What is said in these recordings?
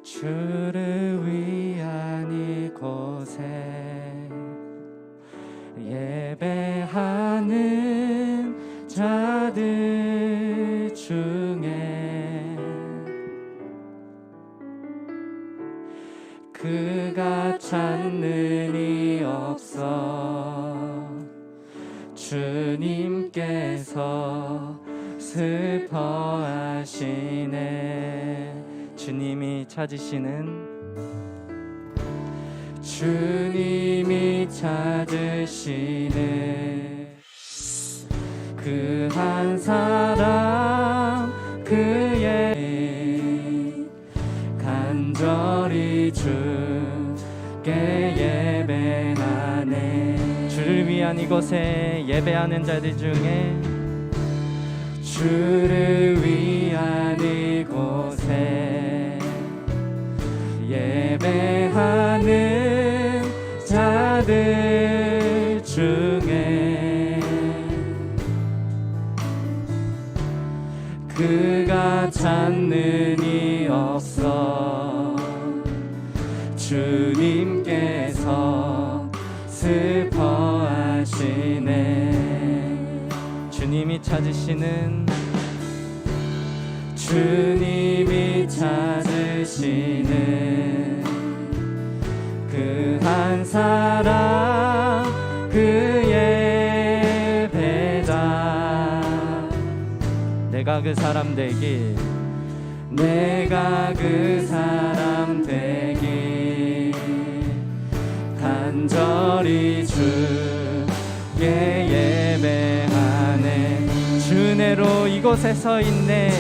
주를 위한 이곳에 예배하는 자들 중에 그가 찾는 이 없어 주님께서 슬퍼하시네. 주님이 찾으시네. 그 한 사람 그의 간절히 주께 예배하네. 주를 위한 이곳에 예배하는 자들 중에 주를 위한 이곳에 예배하는 자들 중에 그가 찾는 이 없어 주님께서 슬퍼하시네. 주님이 찾으시는 그 한 사람 그의 배다. 내가 그 사람 되길 간절히 주께 예배하네. 은혜로 이곳에 서 있네.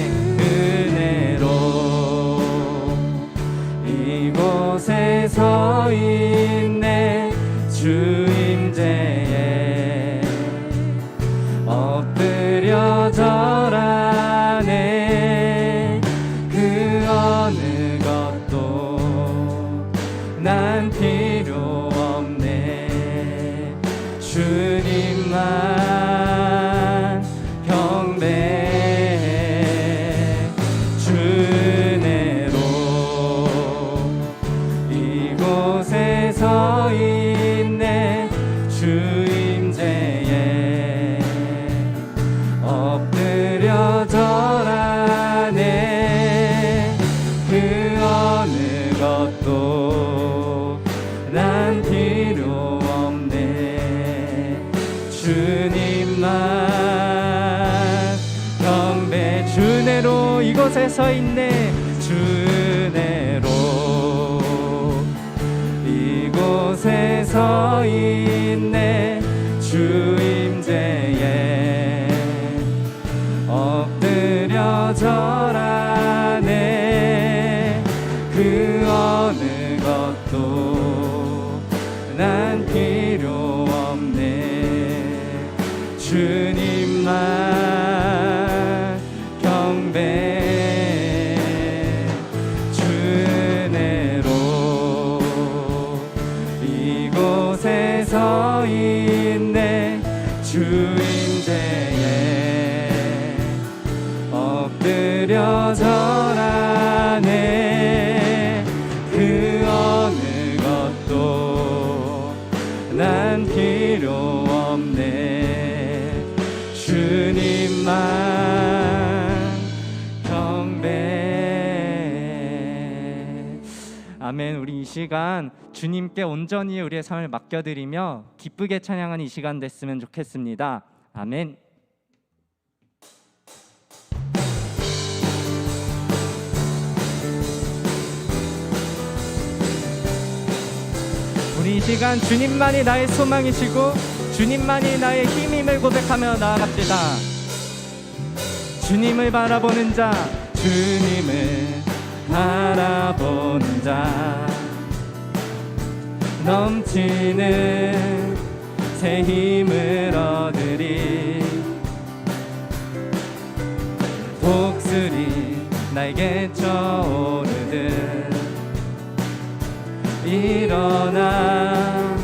은혜로 이곳에 서 있네. 주 임재에 엎드려 절하네. 그 어느 것도 난 필요 없네. 주님만 경배해. 주 은혜로 이곳에 서 있네. 주 임재에 엎드려 절하네. 그 어느 것도 난 필요 없네. 주님만 경배. 주 은혜로 이곳에 서 있네. 주 은혜로 이곳에 서 있네. 주 임재에 엎드려 절하네. 그 어느 것도 난 필요 없네. 주님만 경배해. 주 은혜로 이곳에 서 있네. 주 임재에 엎드려 절하네. 그 어느 것도 난 필요 없네. 주님만 경배해. 아멘. 우리 이 시간 주님께 온전히 우리의 삶을 맡겨드리며 기쁘게 찬양하는 이 시간 됐으면 좋겠습니다. 아멘. 우리 이 시간 주님만이 나의 소망이시고 주님만이 나의 힘임을 고백하며 나아갑시다. 주님을 바라보는 자, 주님을 바라보는 자, 넘치는 새 힘을 얻으리. 독수리 날개 쳐오르듯 일어나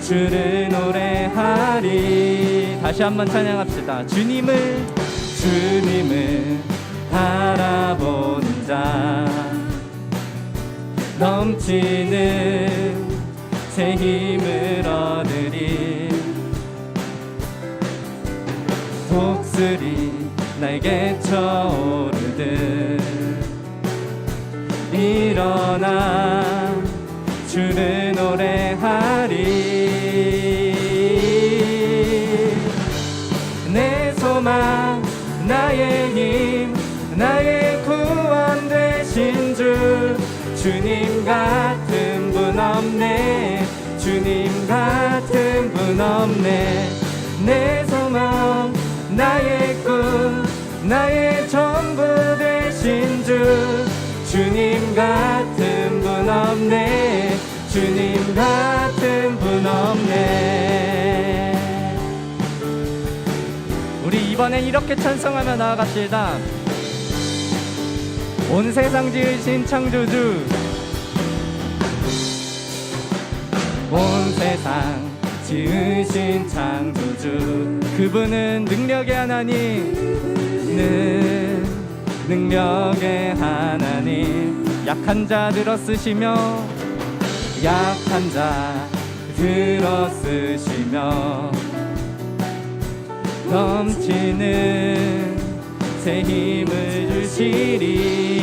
주를 노래하리. 다시 한번 찬양합시다. 주님을 바라보는 자, 넘치는 새 힘을 얻으리. 독수리 날개 쳐오르듯 일어나 주를 노래하리. 내 소망 나의 힘 나의 구원 되신 주, 주님 같은 분 없네. 주님 같은 분 없네. 내 소망 나의 꿈 나의 전부 되신 주, 주님 같은 분 없네. 주님 같은 분 없네. 우리 이번엔 이렇게 찬송하며 나아갑시다. 온 세상 지으신 창조주, 온 세상 지으신 창조주, 그분은 능력의 하나님, 능력의 하나님. 약한 자 들어쓰시며 약한 자 들어쓰시며 넘치는 새 힘을 주시리.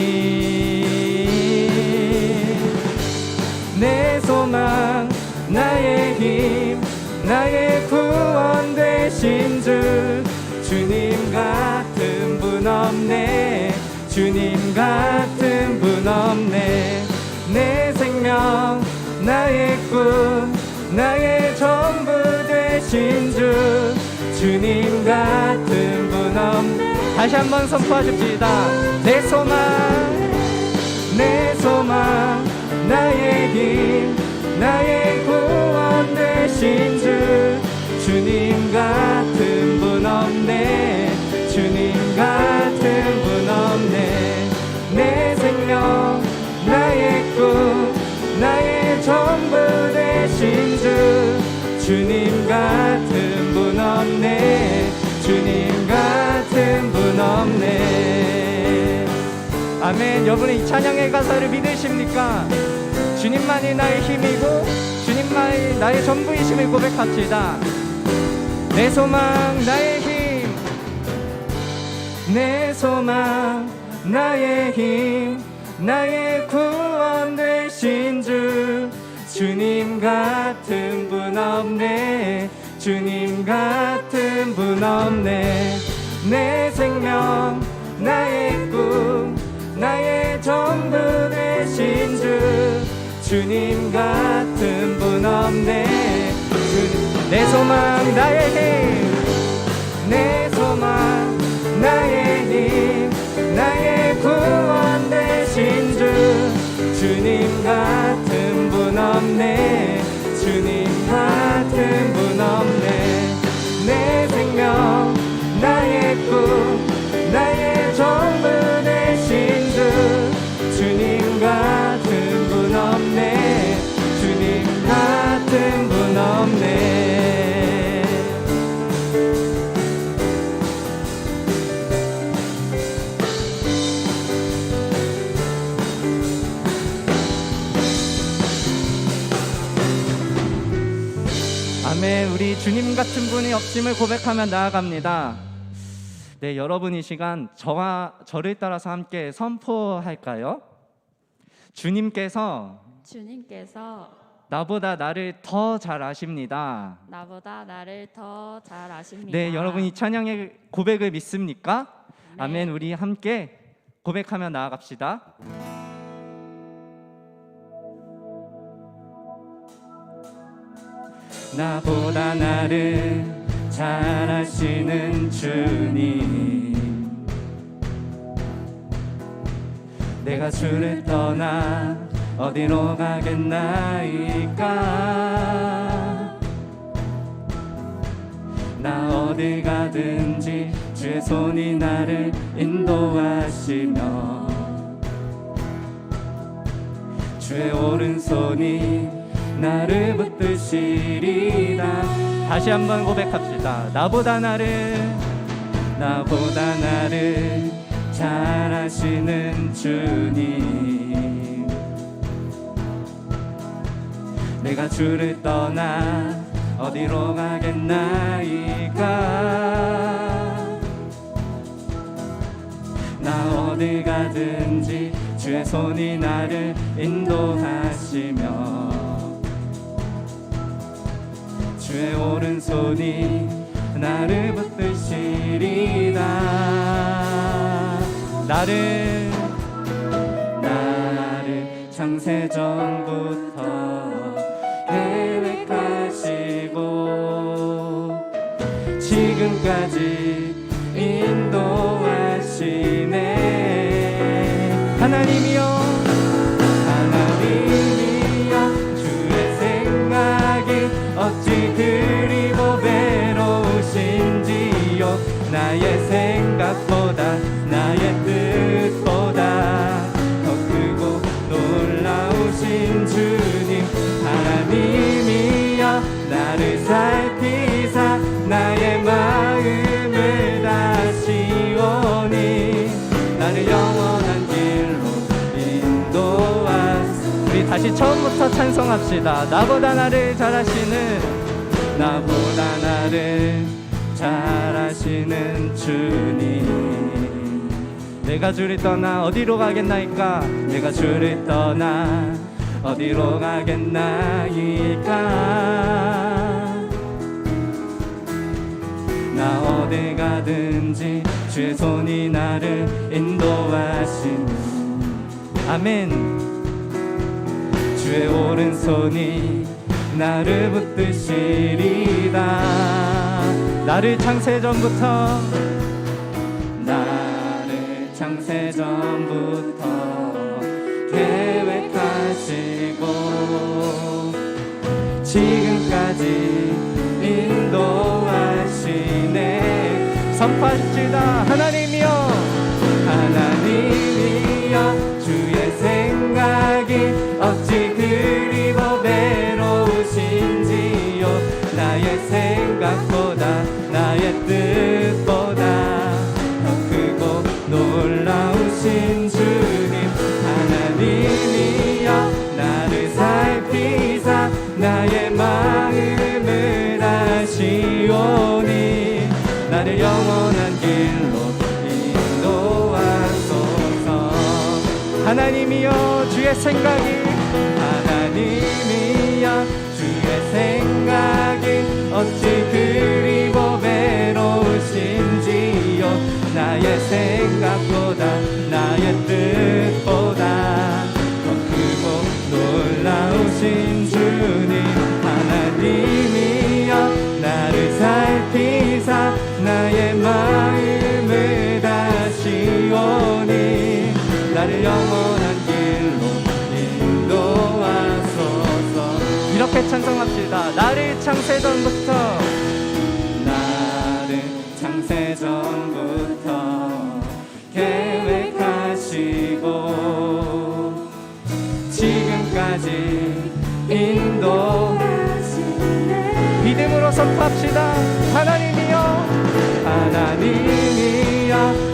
내 소망 나의 힘 나의 구원 되신 주, 주님 같은 분 없네. 주님 같은 분 없네. 내 생명 나의 꿈 나의 전부 되신 주, 주님 같은 분 없네. 다시 한번 선포하십시다. 내 소망 나의 힘 나의 구원 되신 주, 주님 같은 분 없네. 주님 같은 분 없네. 내 생명 나의 꿈 나의 전부 되신 주, 주님 같은 분 없네. 주님 같은 분 없네. 아멘. 여러분은 이 찬양의 가사를 믿으십니까? 주님만이 나의 힘이고 주님만이 나의 전부이심을 고백합시다. 내 소망 나의 힘 내 소망 나의 힘 나의 구원 되신 주, 주님 같은 분 없네. 주님 같은 분 없네. 내 생명 나의 꿈 나의 전부 되신 주, 주님 같은 분 없네. 내 소망 나의 힘 내 소망 나의 힘 나의 구원 되신 주, 주님 같은 분 없네. 주님 같은 분 없네. 내 생명 나의 꿈 나의 전부 되신 주, 주님 같은 분 없네. 주님 같은 분 없네. 아멘. 우리 주님 같은 분이 없음을 고백하며 나아갑니다. 네, 여러분 이 시간 저를 따라서 함께 선포할까요? 주님께서 나보다 나를 더 잘 아십니다. 나보다 나를 더 잘 아십니다. 네, 여러분 이 찬양의 고백을 믿습니까? 네. 아멘. 우리 함께 고백하며 나아갑시다. 나보다 나를 잘 아시는 주님, 내가 주를 떠나 어디로 가겠나이까. 나 어디 가든지 주의 손이 나를 인도하시며 주의 오른손이 나를 붙드시리라. 다시 한번 고백합시다. 나보다 나를 잘 아시는 주님, 내가 주를 떠나 어디로 가겠나이까. 나 어디 가든지 주의 손이 나를 인도하시며 주의 오른손이 나를 붙드시리라. 나를 창세전부터 계획하시고 지금까지 인도하시네. 하나님이여 주의 생각이 어찌 그리 보배로우신지요. 나의 생각보다 나의 뜻보다 더 크고 놀라우신 주님. 하나님이여 나를 살피사 나의 마음을 다시오니 나를 영원한 길로 인도하소서. 우리 다시 처음부터 찬송합시다. 나보다 나를 잘하시는 주님. 내가 주를 떠나 어디로 가겠나이까. 내가 주를 떠나 어디로 가겠나이까. 나 어디 가든지 주의 손이 나를 인도하시니. 아멘. 주의 오른손이 나를 붙드시리라. 나를 창세전부터 계획하시고 지금까지 인도하시네. 선포하십시다. 하나님이여 주의 생각이 어찌 그리 보배로우신지요. 나의 생각보다 나의 뜻보다 더 크고 놀라우신 주님. 하나님이여 나를 살피사 나의 마음을 다시오니 나를 영원한 길로 인도하소서. 하나님이여 주의 생각이 어찌 그리 보배로우신지요. 나의 생각보다 나의 뜻보다 더 크고 놀라우신 주님. 하나님이여 나를 살피사 나의 마음을 다시오니 나를 영원한 길로 인도하소서. 이렇게 찬송합시다. 나를 창세전부터 계획하시고 지금까지 인도하시네. 믿음으로 선포합시다. 하나님이여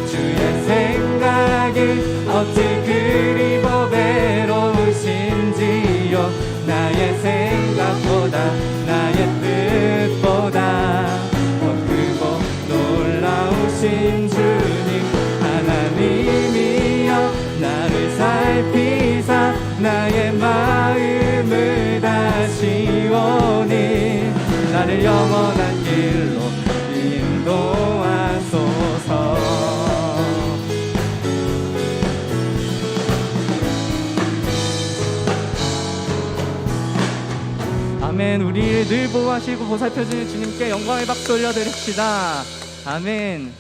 주의 생각이 어찌 그리 보배로우신지요. 나의 생각보다 나의 뜻보다 더 크고 놀라우신 주님. 하나님이여 나를 살피사 나의 마음을 다시오니 나를 영원한 길로 인도하소서. 아멘. 우리를 늘 보호하시고 보살펴주는 주님께 영광의 박수 올려드립시다. 아멘.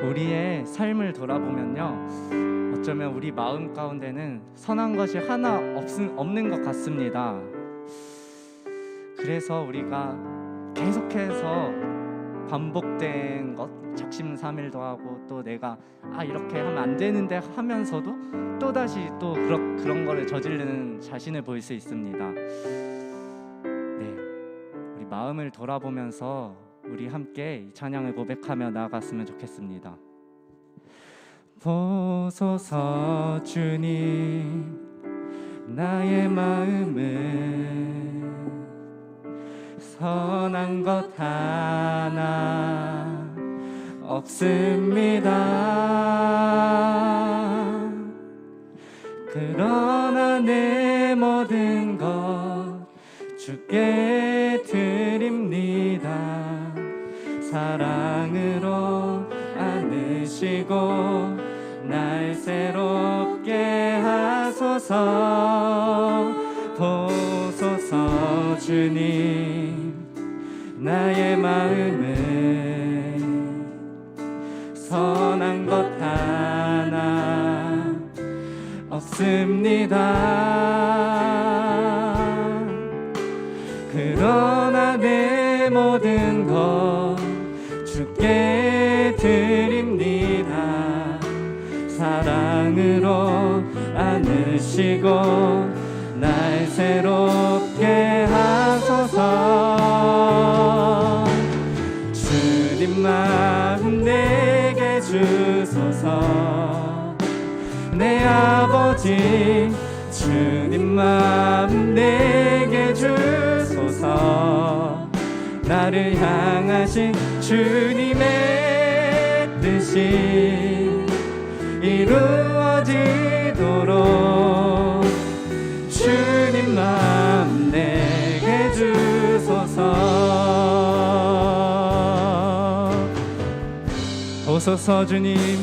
우리의 삶을 돌아보면요, 어쩌면 우리 마음 가운데는 선한 것이 하나 없는 것 같습니다. 그래서 우리가 계속해서 반복된 것, 작심삼일도 하고 또 내가 이렇게 하면 안 되는데 하면서도 또다시 또 그런 거를 저지르는 자신을 보일 수 있습니다. 네, 우리 마음을 돌아보면서 우리 함께 이 찬양을 고백하며 나아갔으면 좋겠습니다. 보소서 주님 나의 마음을 선한 것 하나 없습니다. 그러나 내 모든 것 주께 드립니다. 사랑으로 안으시고 날 새롭게 하소서. 보소서 주님 나의 마음을 선한 것 하나 없습니다. 그러나 내 모든 것 주께 드립니다. 사랑으로 안으시고 날 새롭게 하소서. 주님 마음 내게 주소서. 내 아버지 주님 마음 내게 주소서. 나를 향하신 주님의 뜻이 이루어지도록 주님 마음 내게 주소서. 보소서 주님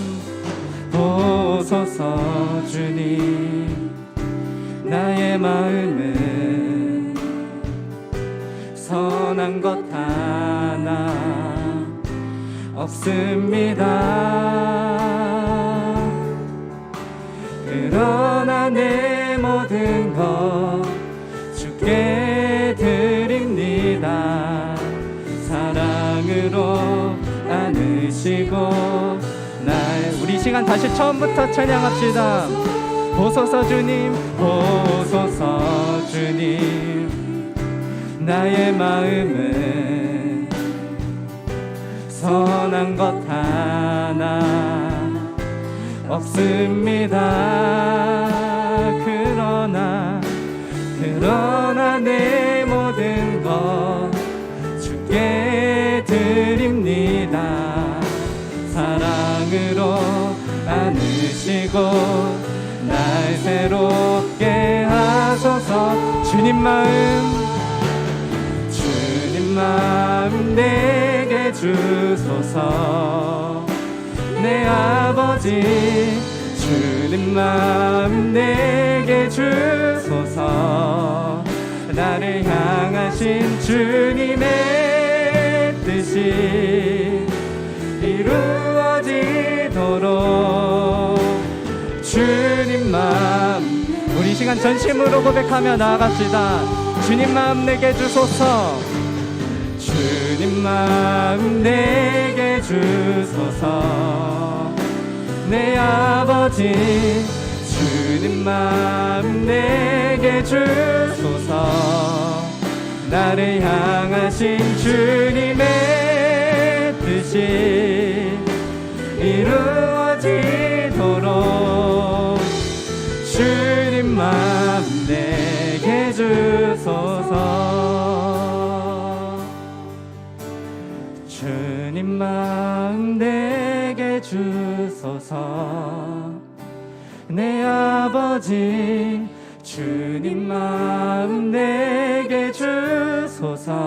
보소서 주님 나의 마음을 선한 것 하나 없습니다. 그러나 내 모든 것 주께 드립니다. 사랑으로 안으시고 우리 시간 다시 처음부터 찬양합시다. 보소서 주님 보소서 주님 나의 마음을 선한 것 하나 없습니다. 그러나 내 모든 것 주께 드립니다. 사랑으로 안으시고 날 새롭게 하소서. 주님 마음 내게 주소서. 내 아버지 주님 마음 내게 주소서. 나를 향하신 주님의 뜻이 이루어지도록 주님 마음 우리 시간 전심으로 고백하며 나아갑시다. 주님 마음 내게 주소서. 주님 마음 내게 주소서. 내 아버지 주님 마음 내게 주소서. 나를 향하신 주님의 뜻이 이루어지도록 주님 마음 내게 주소서. 주님 마음 내게 주소서. 내 아버지 주님 마음 내게 주소서.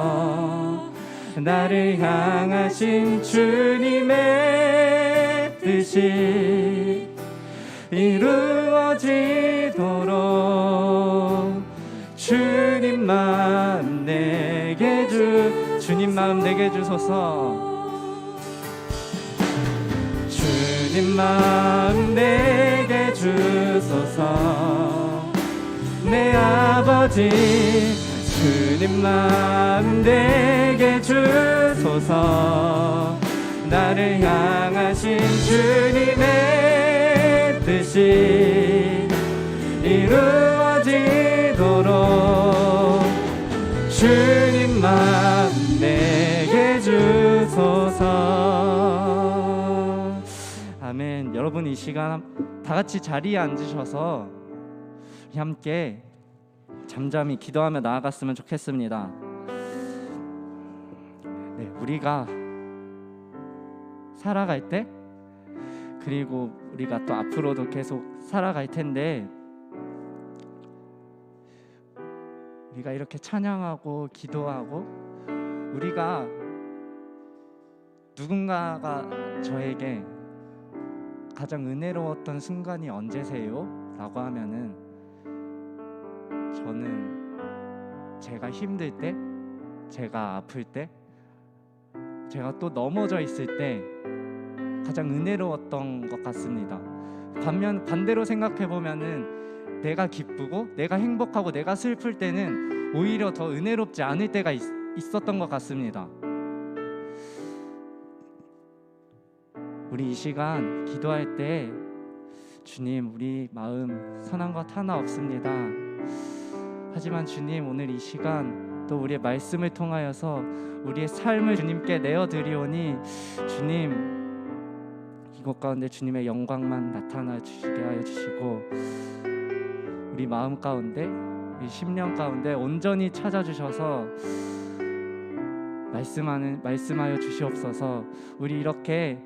나를 향하신 주님의 뜻이 이루어지도록 주님 마음 내게 주님 마음 내게 주소서. 주님 마음 내게 주소서. 내 아버지 주님 마음 내게 주소서. 나를 향하신 주님의 뜻이 이루어지도록 주님 마음 내게 주소서. 주옵소서. 아멘. 여러분 이 시간 다 같이 자리에 앉으셔서 함께 잠잠히 기도하며 나아갔으면 좋겠습니다. 네, 우리가 살아갈 때 그리고 우리가 또 앞으로도 계속 살아갈 텐데 우리가 이렇게 찬양하고 기도하고 우리가 누군가가 저에게 가장 은혜로웠던 순간이 언제세요? 라고 하면은 저는 제가 힘들 때, 제가 아플 때, 제가 또 넘어져 있을 때 가장 은혜로웠던 것 같습니다. 반대로 생각해 보면은 내가 기쁘고 내가 행복하고 내가 슬플 때는 오히려 더 은혜롭지 않을 때가 있었던 것 같습니다. 우리 이 시간 기도할 때 주님, 우리 마음 선한 것 하나 없습니다. 하지만 주님, 오늘 이 시간 또 우리의 말씀을 통하여서 우리의 삶을 주님께 내어드리오니 주님, 이곳 가운데 주님의 영광만 나타나 주시게 하여 주시고 우리 마음 가운데, 우리 심령 가운데 온전히 찾아주셔서 말씀하여 주시옵소서. 우리 이렇게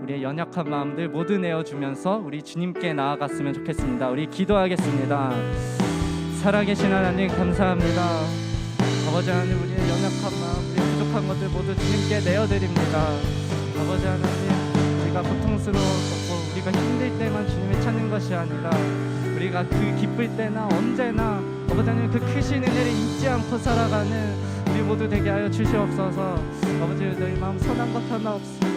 우리의 연약한 마음들 모두 내어주면서 우리 주님께 나아갔으면 좋겠습니다. 우리 기도하겠습니다. 살아계신 하나님 감사합니다. 아버지 하나님, 우리의 연약한 마음, 우리의 부족한 것들 모두 주님께 내어드립니다. 아버지 하나님, 우리가 고통스러웠고 우리가 힘들 때만 주님을 찾는 것이 아니라 우리가 그 기쁠 때나 언제나 아버지 하나님 그 크신 은혜를 잊지 않고 살아가는 우리 모두 되게 하여 주시옵소서. 아버지, 너희 마음 선한 것 하나 없습니다.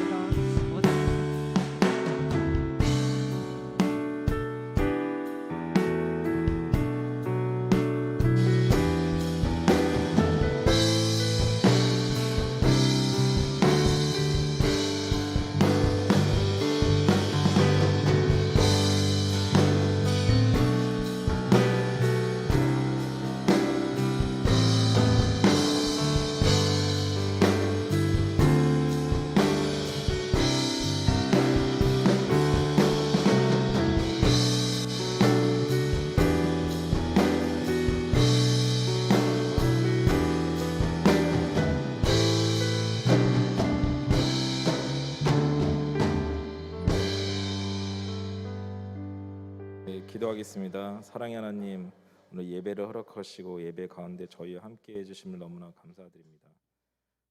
기도하겠습니다. 사랑의 하나님, 오늘 예배를 허락하시고 예배 가운데 저희와 함께 해주심을 너무나 감사드립니다.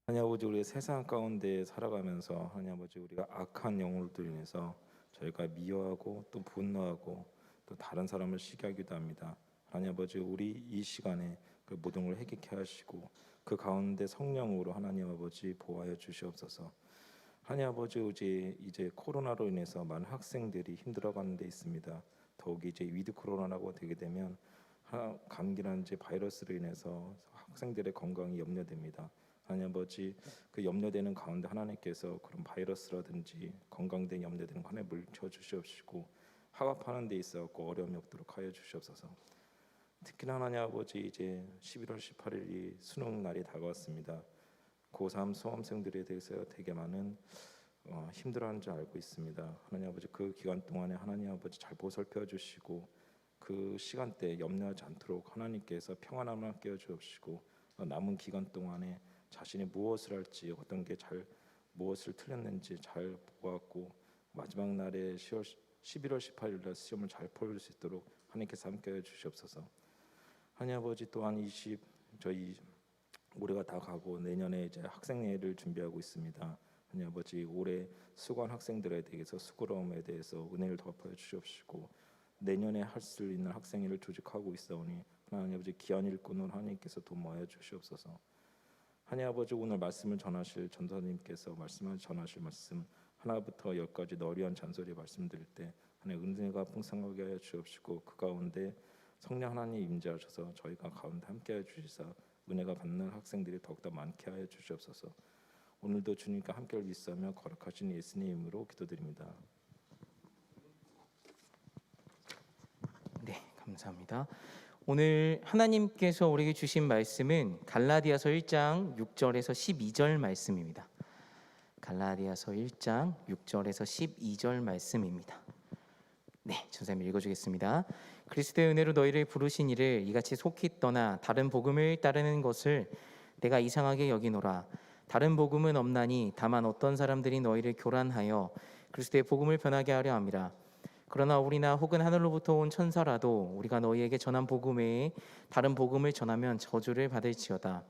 하나님 아버지, 우리 세상 가운데 살아가면서 하나님 아버지, 우리가 악한 영혼들로 인해서 저희가 미워하고 또 분노하고 또 다른 사람을 시기하기도 합니다. 하나님 아버지, 우리 이 시간에 그 모든 걸 해결케 하시고 그 가운데 성령으로 하나님 아버지 보호하여 주시옵소서. 하나님 아버지, 이제 코로나로 인해서 많은 학생들이 힘들어가는 데 있습니다. 더욱이 이제 위드 코로나라고 되게 되면 감기라는 이제 바이러스로 인해서 학생들의 건강이 염려됩니다. 하나님 아버지, 그 염려되는 가운데 하나님께서 그런 바이러스라든지 건강에 염려되는 거 하나님 물쳐 주시옵시고 학업하는 데 있어서 어려움이 없도록 하여 주시옵소서. 특히나 하나님 아버지, 이제 11월 18일이 수능 날이 다가왔습니다. 고3 수험생들에 대해서 되게 많은 힘들어하는 줄 알고 있습니다. 하나님 아버지, 그 기간 동안에 하나님 아버지 잘 보살펴 주시고 그 시간대에 염려하지 않도록 하나님께서 평안함을 깨워 주옵시고 남은 기간 동안에 자신이 무엇을 할지, 어떤 게 잘 무엇을 틀렸는지 잘 보았고 마지막 날에 11월 18일 날 시험을 잘 볼 수 있도록 하나님께서 함께해 주시옵소서. 하나님 아버지, 또한 저희 올해가 다 가고 내년에 이제 학생회를 준비하고 있습니다. 하나님 아버지, 올해 수고한 학생들에 대해서 수고로움에 대해서 은혜를 덮어 주시옵시고 내년에 할 수 있는 학생회를 조직하고 있사오니 하나님 아버지, 귀한 일꾼을 하나님께서 도모하여 주시옵소서. 하나님 아버지, 오늘 말씀을 전하실 전도사님께서 전하실 말씀 하나부터 열까지 너리한 잔소리 말씀드릴 때 하나님 은혜가 풍성하게 하여 주옵시고 그 가운데 성령 하나님 임재하셔서 저희가 가운데 함께하여 주시사 은혜가 받는 학생들이 더욱더 많게 하여 주시옵소서. 오늘도 주님과 함께를 믿사며 거룩하신 예수님 이름으로 기도드립니다. 네, 감사합니다. 오늘 하나님께서 우리에게 주신 말씀은 갈라디아서 1장 6절에서 12절 말씀입니다. 갈라디아서 1장 6절에서 12절 말씀입니다. 네, 전사님 읽어주겠습니다. 그리스도의 은혜로 너희를 부르신 이를 이같이 속히 떠나 다른 복음을 따르는 것을 내가 이상하게 여기노라. 다른 복음은 없나니 다만 어떤 사람들이 너희를 교란하여 그리스도의 복음을 변하게 하려 함이라. 그러나 우리나 혹은 하늘로부터 온 천사라도 우리가 너희에게 전한 복음 외에 다른 복음을 전하면 저주를 받을지어다.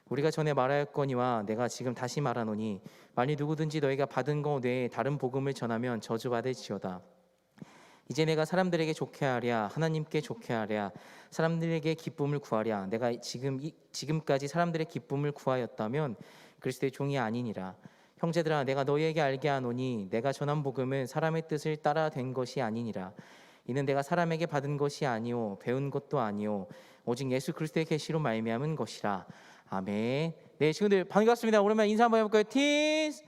우리가 전에 말하였거니와 내가 지금 다시 말하노니 만일 누구든지 너희가 받은 것 외에 다른 복음을 전하면 저주받을지어다. 이제 내가 사람들에게 좋게 하랴 하나님께 좋게 하랴 사람들에게 기쁨을 구하랴 내가 지금까지 사람들의 기쁨을 구하였다면 그리스도의 종이 아니니라. 형제들아 내가 너희에게 알게 하노니 내가 전한 복음은 사람의 뜻을 따라 된 것이 아니니라. 이는 내가 사람에게 받은 것이 아니요 배운 것도 아니요 오직 예수 그리스도의 계시로 말미암은 것이라. 아멘. 네, 친구들 반갑습니다. 오랜만에 인사 한번 해볼까요? 티스.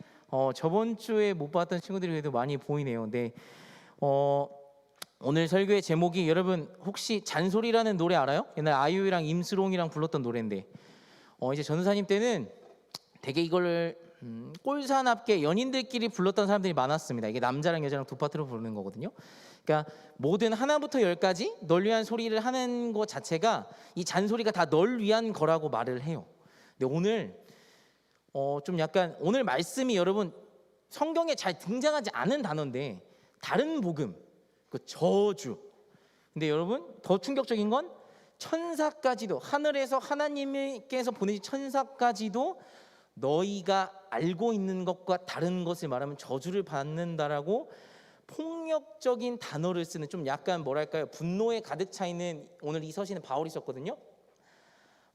저번 주에 못 봤던 친구들이 그래도 많이 보이네요. 네. 오늘 설교의 제목이 여러분 혹시 잔소리라는 노래 알아요? 옛날 아이유랑 임수롱이랑 불렀던 노래인데 이제 전도사님 때는 되게 이거를 꼴사납게 연인들끼리 불렀던 사람들이 많았습니다. 이게 남자랑 여자랑 두 파트로 부르는 거거든요. 그러니까 모든 하나부터 열까지 널 위한 소리를 하는 것 자체가 이 잔소리가 다 널 위한 거라고 말을 해요. 근데 오늘 좀 약간 오늘 말씀이 여러분 성경에 잘 등장하지 않은 단어인데 다른 복음, 그 저주. 근데 여러분 더 충격적인 건 천사까지도 하늘에서 하나님께서 보내신 천사까지도 너희가 알고 있는 것과 다른 것을 말하면 저주를 받는다라고 폭력적인 단어를 쓰는 좀 약간 뭐랄까요 분노에 가득 차 있는 오늘 이 서신은 바울이 썼거든요.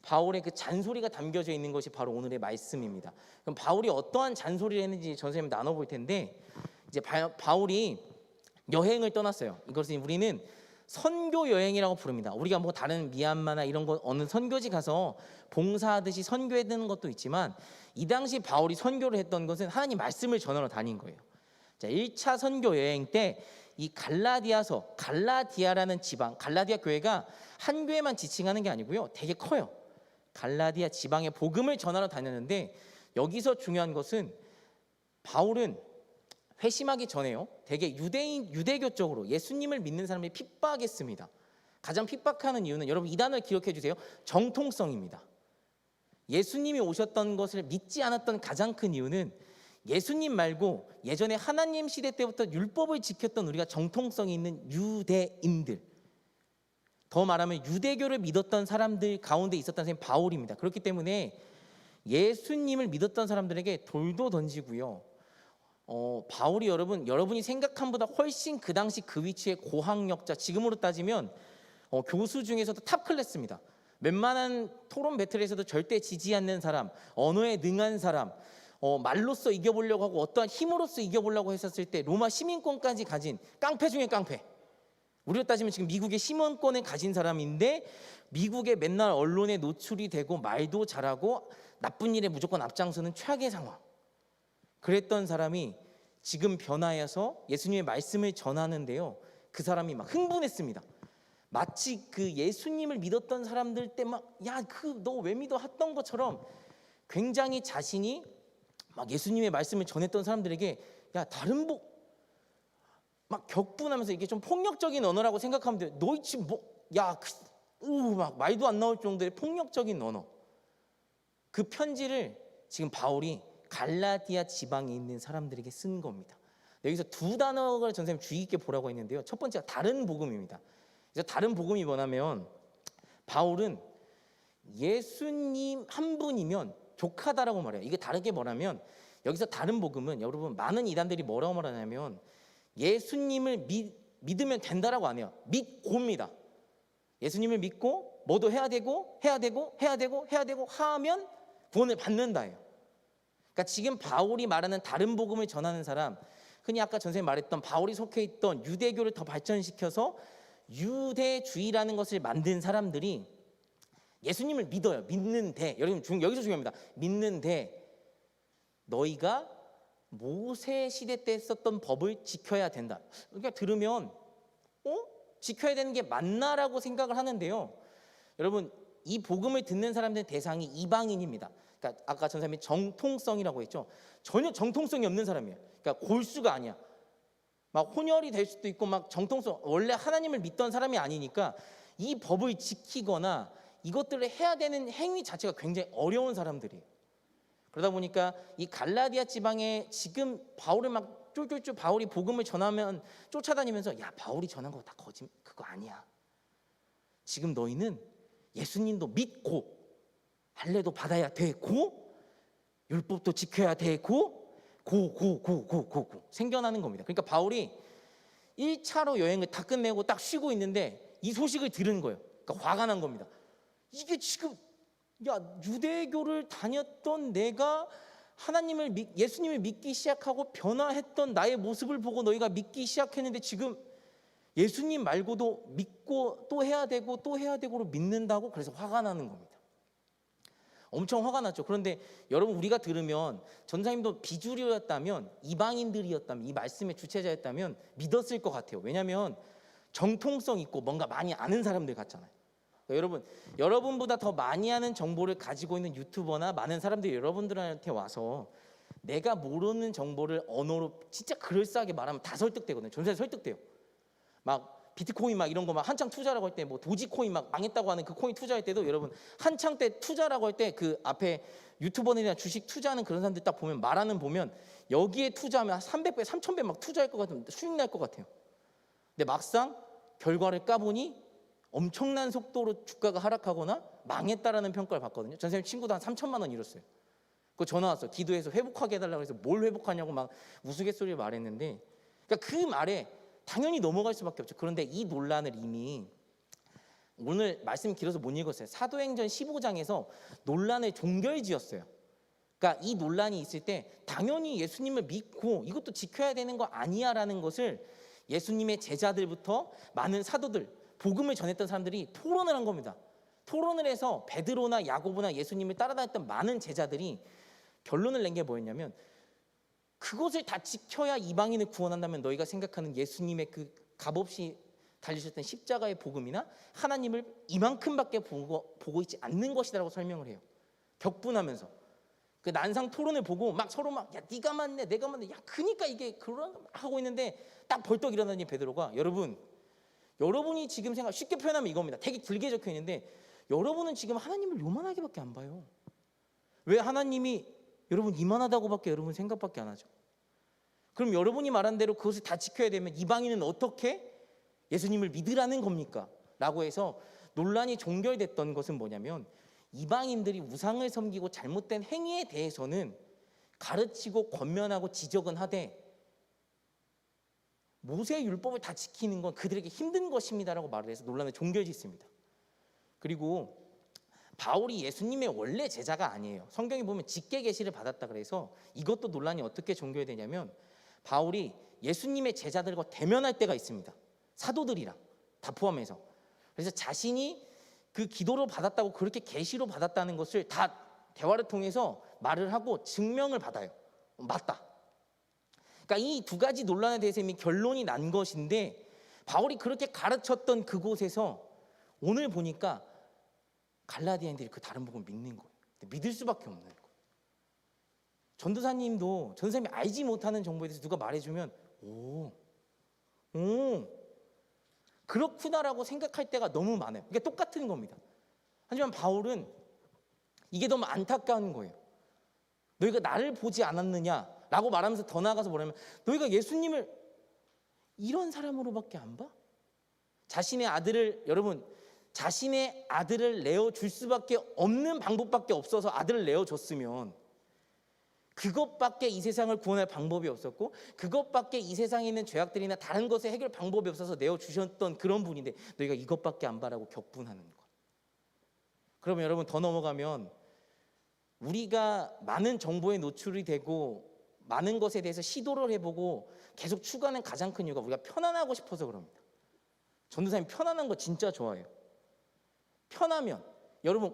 바울의 그 잔소리가 담겨져 있는 것이 바로 오늘의 말씀입니다. 그럼 바울이 어떠한 잔소리를 했는지 선생님 나눠볼 텐데 이제 바울이 여행을 떠났어요. 이것을 우리는 선교 여행이라고 부릅니다. 우리가 뭐 다른 미얀마나 이런 거 어느 선교지 가서 봉사하듯이 선교했는 것도 있지만 이 당시 바울이 선교를 했던 것은 하나님 말씀을 전하러 다닌 거예요. 자, 1차 선교 여행 때 이 갈라디아라는 지방, 갈라디아 교회가 한 교회만 지칭하는 게 아니고요. 되게 커요. 갈라디아 지방의 복음을 전하러 다녔는데 여기서 중요한 것은 바울은 회심하기 전에요. 되게 유대교 쪽으로 예수님을 믿는 사람들이 핍박했습니다. 가장 핍박하는 이유는 여러분 이 단어를 기억해 주세요. 정통성입니다. 예수님이 오셨던 것을 믿지 않았던 가장 큰 이유는 예수님 말고 예전에 하나님 시대 때부터 율법을 지켰던 우리가 정통성이 있는 유대인들, 더 말하면 유대교를 믿었던 사람들 가운데 있었던 선생님 바울입니다. 그렇기 때문에 예수님을 믿었던 사람들에게 돌도 던지고요. 바울이 여러분이 생각한 보다 훨씬 그 당시 그 위치의 고학력자, 지금으로 따지면 교수 중에서도 탑 클래스입니다. 웬만한 토론 배틀에서도 절대 지지 않는 사람, 언어에 능한 사람, 말로써 이겨보려고 하고 어떠한 힘으로써 이겨보려고 했었을 때 로마 시민권까지 가진 깡패 중에 깡패. 우리로 따지면 지금 미국의 시민권을 가진 사람인데 미국의 맨날 언론에 노출이 되고 말도 잘하고 나쁜 일에 무조건 앞장서는 최악의 상황. 그랬던 사람이 지금 변화해서 예수님의 말씀을 전하는데요. 그 사람이 막 흥분했습니다. 마치 그 예수님을 믿었던 사람들 때 막 야, 너 왜 믿어 했던 것처럼 굉장히 자신이 막 예수님의 말씀을 전했던 사람들에게 야, 다른 막 격분하면서 이게 좀 폭력적인 언어라고 생각하면 돼요. 너희 지금 막 말도 안 나올 정도의 폭력적인 언어. 그 편지를 지금 바울이 갈라디아 지방에 있는 사람들에게 쓴 겁니다. 여기서 두 단어를 선생님 주의 깊게 보라고 했는데요. 첫 번째가 다른 복음입니다. 그래서 다른 복음이 뭐냐면 바울은 예수님 한 분이면 족하다라고 말해요. 이게 다르게 뭐냐면 여기서 다른 복음은 여러분 많은 이단들이 뭐라고 말하냐면 예수님을 믿으면 된다라고 안 해요. 믿고입니다. 예수님을 믿고 뭐도 해야 되고 하면 구원을 받는다예요. 그러니까 지금 바울이 말하는 다른 복음을 전하는 사람, 흔히 아까 선생님 말했던 바울이 속해 있던 유대교를 더 발전시켜서 유대주의라는 것을 만든 사람들이 예수님을 믿어요. 믿는데 여러분 여기서 중요합니다. 믿는데 너희가 모세 시대 때 썼던 법을 지켜야 된다. 그러니까 들으면 지켜야 되는 게 맞나라고 생각을 하는데요. 여러분 이 복음을 듣는 사람들의 대상이 이방인입니다. 그러니까 아까 전사님이 정통성이라고 했죠. 전혀 정통성이 없는 사람이에요. 그러니까 골수가 아니야. 막 혼혈이 될 수도 있고 막 정통성, 원래 하나님을 믿던 사람이 아니니까 이 법을 지키거나 이것들을 해야 되는 행위 자체가 굉장히 어려운 사람들이에요. 그러다 보니까 이 갈라디아 지방에 지금 바울을 막 쫄쫄쫄 바울이 복음을 전하면 쫓아다니면서 야, 바울이 전한 거 다 거짓, 그거 아니야. 지금 너희는 예수님도 믿고 할례도 받아야 되고 율법도 지켜야 되고 고 생겨나는 겁니다. 그러니까 바울이 1차로 여행을 다 끝내고 딱 쉬고 있는데 이 소식을 들은 거예요. 그러니까 화가 난 겁니다. 이게 지금 야, 유대교를 다녔던 내가 예수님을 믿기 시작하고 변화했던 나의 모습을 보고 너희가 믿기 시작했는데 지금 예수님 말고도 믿고 또 해야 되고 또 해야 되고로 믿는다고. 그래서 화가 나는 겁니다. 엄청 화가 났죠. 그런데 여러분, 우리가 들으면 전사님도 비주류였다면, 이방인들이었다면, 이 말씀의 주체자였다면 믿었을 것 같아요. 왜냐하면 정통성 있고 뭔가 많이 아는 사람들 같잖아요. 그러니까 여러분보다 더 많이 아는 정보를 가지고 있는 유튜버나 많은 사람들이 여러분들한테 와서 내가 모르는 정보를 언어로 진짜 그럴싸하게 말하면 다 설득되거든요. 전사님 설득돼요. 막 비트코인 막 이런 거 막 한창 투자라고 할 때 뭐 도지코인 막 망했다고 하는 그 코인 투자할 때도 여러분 한창 때 투자라고 할 때 그 앞에 유튜버들이나 주식 투자하는 그런 사람들 딱 보면 말하는 보면 여기에 투자하면 300배, 3000배 막 투자할 것 같으면 수익 날 것 같아요. 근데 막상 결과를 까보니 엄청난 속도로 주가가 하락하거나 망했다라는 평가를 받거든요. 전생님 친구도 한 3천만 원 잃었어요. 그거 전화 왔어. 기도해서 회복하게 해달라고 해서 뭘 회복하냐고 막 우스갯소리를 말했는데, 그러니까 그 말에 당연히 넘어갈 수밖에 없죠. 그런데 이 논란을 이미 오늘 말씀이 길어서 못 읽었어요. 사도행전 15장에서 논란을 종결지었어요. 그러니까 이 논란이 있을 때 당연히 예수님을 믿고 이것도 지켜야 되는 거 아니야라는 것을 예수님의 제자들부터 많은 사도들, 복음을 전했던 사람들이 토론을 한 겁니다. 토론을 해서 베드로나 야고보나 예수님을 따라다녔던 많은 제자들이 결론을 낸 게 뭐였냐면, 그것을 다 지켜야 이방인을 구원한다면 너희가 생각하는 예수님의 그 값없이 달리셨던 십자가의 복음이나 하나님을 이만큼밖에 보고 있지 않는 것이다라고 설명을 해요. 격분하면서 그 난상 토론을 보고 막 서로 막 야, 네가 맞네 내가 맞네, 야 그러니까 이게 그런 하고 있는데 딱 벌떡 일어나니 베드로가, 여러분이 지금 쉽게 표현하면 이겁니다. 되게 길게 적혀 있는데 여러분은 지금 하나님을 요만하게밖에 안 봐요. 왜 하나님이 여러분 이만하다고밖에 여러분 생각밖에 안 하죠? 그럼 여러분이 말한 대로 그것을 다 지켜야 되면 이방인은 어떻게 예수님을 믿으라는 겁니까? 라고 해서 논란이 종결됐던 것은 뭐냐면, 이방인들이 우상을 섬기고 잘못된 행위에 대해서는 가르치고 권면하고 지적은 하되 모세의 율법을 다 지키는 건 그들에게 힘든 것입니다라고 말을 해서 논란을 종결짓습니다. 그리고 바울이 예수님의 원래 제자가 아니에요. 성경에 보면 직계 계시를 받았다 그래서 이것도 논란이 어떻게 종결되냐면, 바울이 예수님의 제자들과 대면할 때가 있습니다. 사도들이랑 다 포함해서. 그래서 자신이 그 기도를 받았다고, 그렇게 계시로 받았다는 것을 다 대화를 통해서 말을 하고 증명을 받아요. 맞다. 그러니까 이 두 가지 논란에 대해서 이미 결론이 난 것인데, 바울이 그렇게 가르쳤던 그곳에서 오늘 보니까 갈라디아인들이 그 다른 복음을 믿는 거예요. 믿을 수밖에 없는 거예요. 전도사님이 알지 못하는 정보에 대해서 누가 말해주면 오 그렇구나라고 생각할 때가 너무 많아요. 이게 똑같은 겁니다. 하지만 바울은 이게 너무 안타까운 거예요. 너희가 나를 보지 않았느냐라고 말하면서 더 나아가서 뭐냐면, 너희가 예수님을 이런 사람으로밖에 안 봐? 자신의 아들을 내어줄 수밖에 없는 방법밖에 없어서 아들을 내어줬으면 그것밖에 이 세상을 구원할 방법이 없었고, 그것밖에 이 세상에 있는 죄악들이나 다른 것의 해결 방법이 없어서 내어주셨던 그런 분인데 너희가 이것밖에 안 바라고 격분하는 것. 그러면 여러분 더 넘어가면, 우리가 많은 정보에 노출이 되고 많은 것에 대해서 시도를 해보고 계속 추구하는 가장 큰 이유가 우리가 편안하고 싶어서 그럽니다. 전도사님 편안한 거 진짜 좋아해요. 편하면, 여러분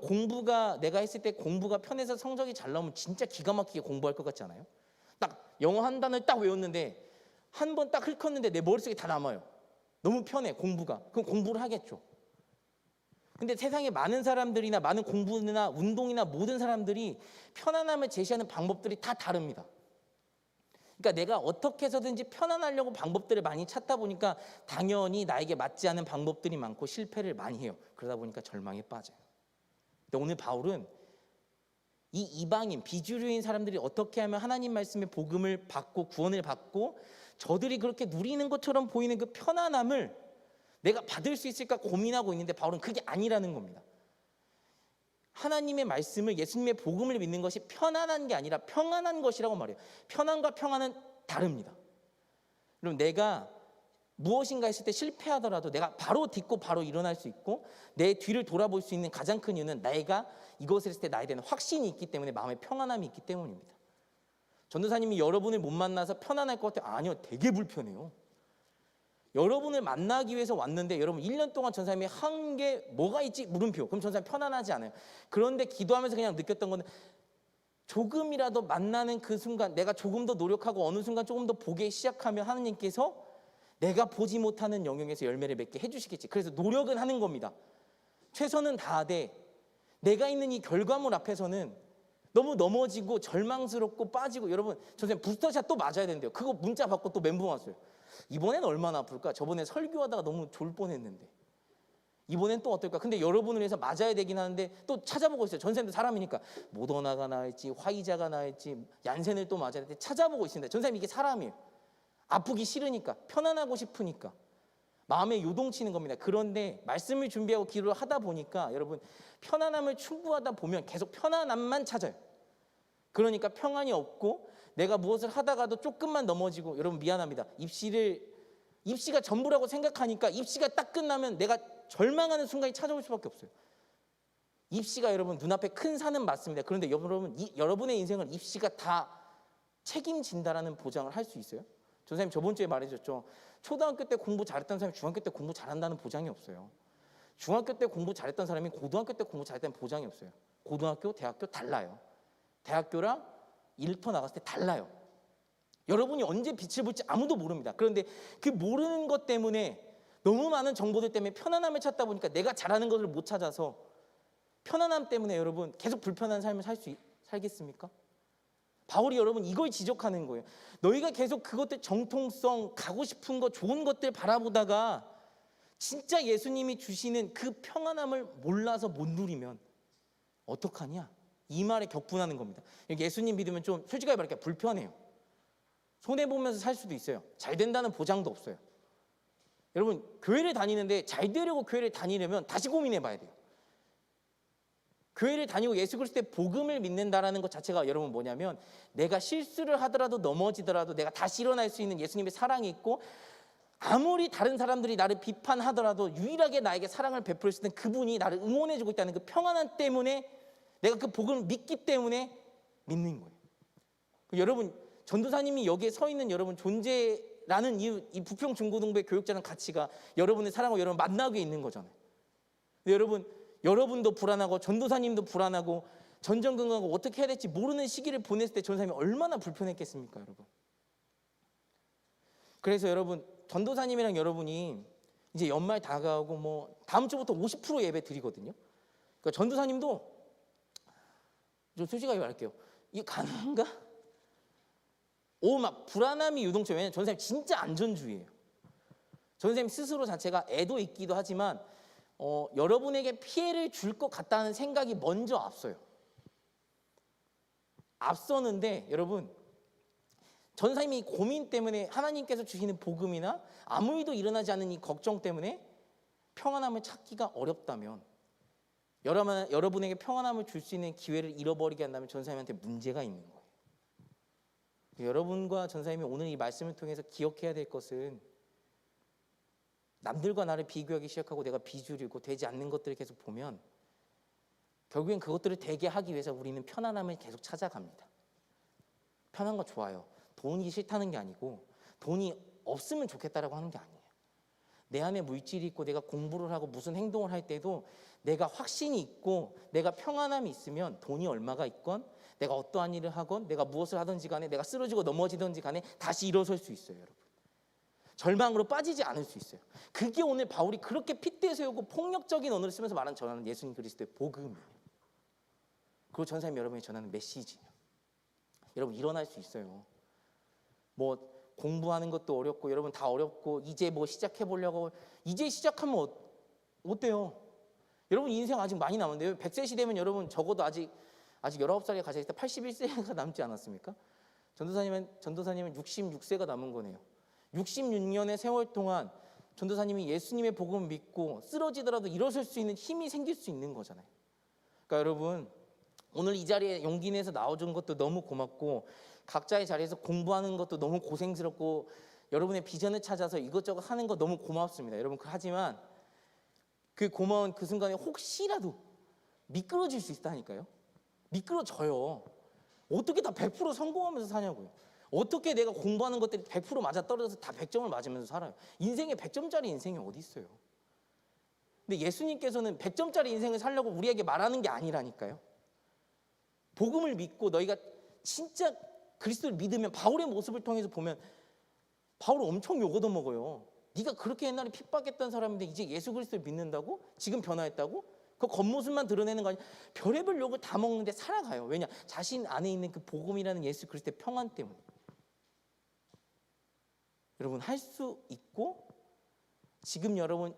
내가 했을 때 공부가 편해서 성적이 잘 나오면 진짜 기가 막히게 공부할 것 같지 않아요? 딱 영어 한 단어를 딱 외웠는데 한 번 딱 훑었는데 내 머릿속에 다 남아요. 너무 편해 공부가. 그럼 공부를 하겠죠. 근데 세상에 많은 사람들이나 많은 공부나 운동이나 모든 사람들이 편안함을 제시하는 방법들이 다 다릅니다. 그러니까 내가 어떻게 해서든지 편안하려고 방법들을 많이 찾다 보니까 당연히 나에게 맞지 않은 방법들이 많고 실패를 많이 해요. 그러다 보니까 절망에 빠져요. 근데 오늘 바울은 이 이방인, 비주류인 사람들이 어떻게 하면 하나님 말씀의 복음을 받고 구원을 받고 저들이 그렇게 누리는 것처럼 보이는 그 편안함을 내가 받을 수 있을까 고민하고 있는데 바울은 그게 아니라는 겁니다. 하나님의 말씀을, 예수님의 복음을 믿는 것이 편안한 게 아니라 평안한 것이라고 말해요. 편안과 평안은 다릅니다. 그럼 내가 무엇인가 했을 때 실패하더라도 내가 바로 딛고 바로 일어날 수 있고 내 뒤를 돌아볼 수 있는 가장 큰 이유는 내가 이것을 했을 때 나에 대한 확신이 있기 때문에, 마음의 평안함이 있기 때문입니다. 전도사님이 여러분을 못 만나서 편안할 것 같아요? 아니요, 되게 불편해요. 여러분을 만나기 위해서 왔는데 여러분 1년 동안 전사님이 한 게 뭐가 있지? 물음표. 그럼 전사님 편안하지 않아요. 그런데 기도하면서 그냥 느꼈던 거는 조금이라도 만나는 그 순간, 내가 조금 더 노력하고 어느 순간 조금 더 보기 시작하면 하느님께서 내가 보지 못하는 영역에서 열매를 맺게 해주시겠지. 그래서 노력은 하는 겁니다. 최선은 다하되 내가 있는 이 결과물 앞에서는 너무 넘어지고 절망스럽고 빠지고, 여러분 전사님 부스터샷 또 맞아야 되는데요. 그거 문자 받고 또 멘붕 왔어요. 이번엔 얼마나 아플까? 저번에 설교하다가 너무 졸 뻔했는데 이번엔 또 어떨까? 근데 여러분을 위해서 맞아야 되긴 하는데 또 찾아보고 있어요. 전사님도 사람이니까 모더나가 나을지 화이자가 나을지 얀센을 또 맞아야 돼 찾아보고 있습니다. 전사님 이게 사람이에요. 아프기 싫으니까, 편안하고 싶으니까 마음에 요동치는 겁니다. 그런데 말씀을 준비하고 기도를 하다 보니까 여러분 편안함을 충고하다 보면 계속 편안함만 찾아요. 그러니까 평안이 없고 내가 무엇을 하다가도 조금만 넘어지고, 여러분 미안합니다. 입시가 전부라고 생각하니까 입시가 딱 끝나면 내가 절망하는 순간이 찾아올 수밖에 없어요. 입시가 여러분 눈앞에 큰 산은 맞습니다. 그런데 여러분 여러분의 인생을 입시가 다 책임진다라는 보장을 할 수 있어요? 전사님 저번 주에 말해줬죠. 초등학교 때 공부 잘했던 사람이 중학교 때 공부 잘한다는 보장이 없어요. 중학교 때 공부 잘했던 사람이 고등학교 때 공부 잘했다는 보장이 없어요. 고등학교, 대학교 달라요. 대학교랑 일터 나갔을 때 달라요. 여러분이 언제 빛을 볼지 아무도 모릅니다. 그런데 그 모르는 것 때문에, 너무 많은 정보들 때문에 편안함을 찾다 보니까 내가 잘하는 것을 못 찾아서 편안함 때문에 여러분 계속 불편한 삶을 살겠습니까? 바울이 여러분 이걸 지적하는 거예요. 너희가 계속 그것들 정통성, 가고 싶은 것, 좋은 것들 바라보다가 진짜 예수님이 주시는 그 평안함을 몰라서 못 누리면 어떡하냐? 이 말에 격분하는 겁니다. 예수님 믿으면 좀 솔직하게 말할게요. 불편해요. 손해보면서 살 수도 있어요. 잘 된다는 보장도 없어요. 여러분 교회를 다니는데 잘 되려고 교회를 다니려면 다시 고민해 봐야 돼요. 교회를 다니고 예수 그리스도의 복음을 믿는다라는 것 자체가 여러분 뭐냐면, 내가 실수를 하더라도 넘어지더라도 내가 다시 일어날 수 있는 예수님의 사랑이 있고, 아무리 다른 사람들이 나를 비판하더라도 유일하게 나에게 사랑을 베풀 수 있는 그분이 나를 응원해주고 있다는 그 평안함 때문에, 내가 그 복음을 믿기 때문에 믿는 거예요. 여러분 전도사님이 여기에 서 있는 여러분 존재라는 이 부평 중고등부의 교육자는 가치가 여러분의 사랑과 여러분 만나게 있는 거잖아요. 여러분도 불안하고 전도사님도 불안하고 전전긍긍하고 어떻게 해야 될지 모르는 시기를 보냈을 때 전도사님이 얼마나 불편했겠습니까, 여러분? 그래서 여러분 전도사님이랑 여러분이 이제 연말 다가오고 뭐 다음 주부터 50% 예배 드리거든요. 그러니까 전도사님도 좀 솔직하게 말할게요. 이게 가능한가? 막 불안함이 유동쳐. 왜냐면 전도사님 진짜 안전주의예요. 전도사님 스스로 자체가 애도 있기도 하지만 여러분에게 피해를 줄 것 같다는 생각이 먼저 앞서는데 여러분 전사님이 고민 때문에 하나님께서 주시는 복음이나 아무 일도 일어나지 않는 이 걱정 때문에 평안함을 찾기가 어렵다면, 여러분에게 평안함을 줄 수 있는 기회를 잃어버리게 한다면 전사님한테 문제가 있는 거예요. 여러분과 전사님이 오늘 이 말씀을 통해서 기억해야 될 것은, 남들과 나를 비교하기 시작하고 내가 비주류고 되지 않는 것들을 계속 보면 결국엔 그것들을 되게 하기 위해서 우리는 편안함을 계속 찾아갑니다. 편한 거 좋아요. 돈이 싫다는 게 아니고 돈이 없으면 좋겠다라고 하는 게 아니에요. 내 안에 물질이 있고 내가 공부를 하고 무슨 행동을 할 때도 내가 확신이 있고 내가 평안함이 있으면 돈이 얼마가 있건 내가 어떠한 일을 하건 내가 무엇을 하든지 간에 내가 쓰러지고 넘어지든지 간에 다시 일어설 수 있어요, 여러분. 절망으로 빠지지 않을 수 있어요. 그게 오늘 바울이 그렇게 핏대 세우고 폭력적인 언어를 쓰면서 말하는 전하는 예수님 그리스도의 복음이에요. 그리고 전사님 여러분이 전하는 메시지예요. 여러분 일어날 수 있어요. 뭐 공부하는 것도 어렵고 여러분 다 어렵고 이제 뭐 시작해 보려고 이제 시작하면 어때요? 여러분 인생 아직 많이 남았는데요. 100세 되면 여러분 적어도 아직 19살에 가셨을 때 81세가 남지 않았습니까? 전도사님은 66세가 남은 거네요. 66년의 세월 동안 전도사님이 예수님의 복음을 믿고 쓰러지더라도 일어설 수 있는 힘이 생길 수 있는 거잖아요. 그러니까 여러분 오늘 이 자리에 용기 내서 나와준 것도 너무 고맙고 각자의 자리에서 공부하는 것도 너무 고생스럽고 여러분의 비전을 찾아서 이것저것 하는 거 너무 고맙습니다. 여러분 하지만 그 고마운 그 순간에 혹시라도 미끄러질 수 있다니까요. 미끄러져요. 어떻게 다 100% 성공하면서 사냐고요. 어떻게 내가 공부하는 것들이 100% 맞아 떨어져서 다 100점을 맞으면서 살아요. 인생에 100점짜리 인생이 어디 있어요. 근데 예수님께서는 100점짜리 인생을 살려고 우리에게 말하는 게 아니라니까요. 복음을 믿고 너희가 진짜 그리스도를 믿으면 바울의 모습을 통해서 보면 바울 엄청 욕 얻어먹어요. 네가 그렇게 옛날에 핍박했던 사람인데 이제 예수 그리스도를 믿는다고? 지금 변화했다고? 그 겉모습만 드러내는 거 아니야. 별의별 욕을 다 먹는데 살아가요. 왜냐? 자신 안에 있는 그 복음이라는 예수 그리스도의 평안 때문에. 여러분 할 수 있고 지금 여러분